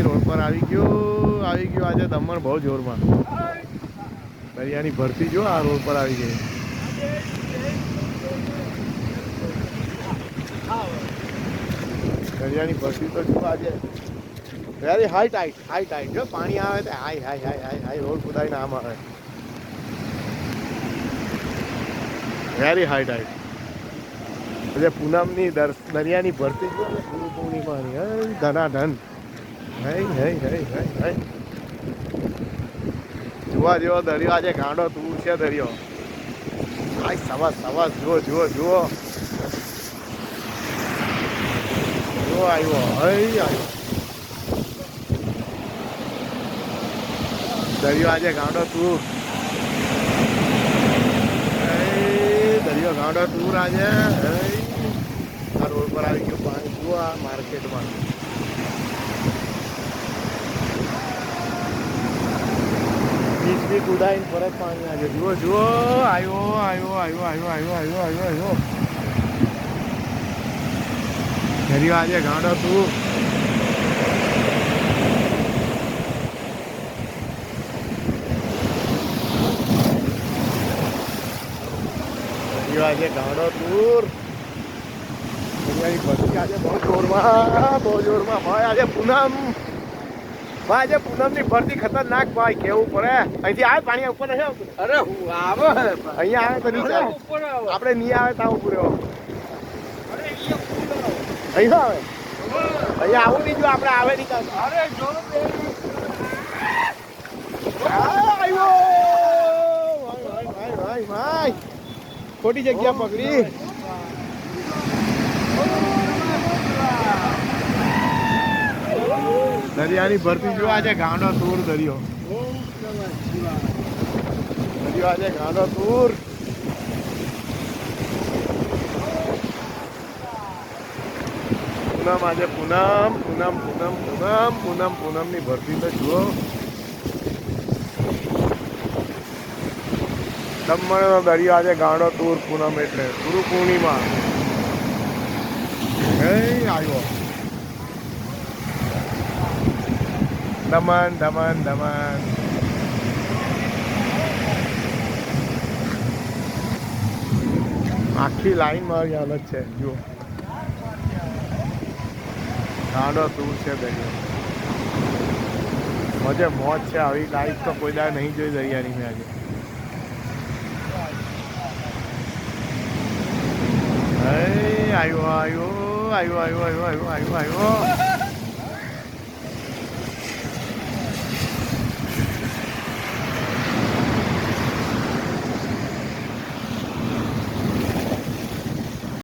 road પર આવી ગયો આજે દમણ બહુ જોરમાં દરિયાની ભરતી જો આ રોડ પર આવી ગઈ દરિયાની ભરતી તો જો આજે વેરી હાઈ ટાઈટ જો પાણી આવે તો હાઈ રોડ ખુદાઈ નામ આવે વેરી હાઈ ટાઈટ એટલે પૂનમની દરિયાની ભરતી જો ને ગુરુ પૂર્ણિમાની ધનાધન જોવા જેવો દરિયો આજે ગાંડો તું છે દરિયો આય સવાસ જુઓ આવ્યો દરિયો આજે ગાંડો તું દરિયો ગાંડો તું આજે આ રોડ પર આવી ગયું પાણી જુઓ આ માર્કેટમાં બીજ કુદાઈને પરત પાણી આજે જુઓ આવ્યો દરિયો આજે ગાંડો તું આજે ગાંડો ટૂર દરિયાની ભરતી આજે બહુ જોરમાં ભાઈ આજે પૂનમની ભરતી ખતરનાક ભાઈ કેવું પડે અહીંથી આવે પાણી ઉપર નથી આવતું અરે હું આવે અહીંયા આવે તો નીચે આપણે નહીં આવે તો આવું પૂરો અહીંયા આવે અહીંયા આવું નહીં જો આપણે આવે નહીં અરે જો ભાઈ ખોટી જગ્યા પકડી દરિયાની ભરતી જો આજે ગાંડો ટૂર દરિયો આજે ગાંડો ટૂર પૂનમ આજે પૂનમની ભરતી તો જુઓ દમણનો દરિયો આજે ગાંડો ટૂર પૂનમ એટલે ગુરુ પૂર્ણિમા આવ્યો દમણ આખી લાઈન મારી હાલત છે જુઓ ગાંડો ટૂર છે દરિયો મોજ છે આવી લાઈફ તો કોઈ દાડે નહીં જોઈ દરિયાની મેં આજે આવ્યો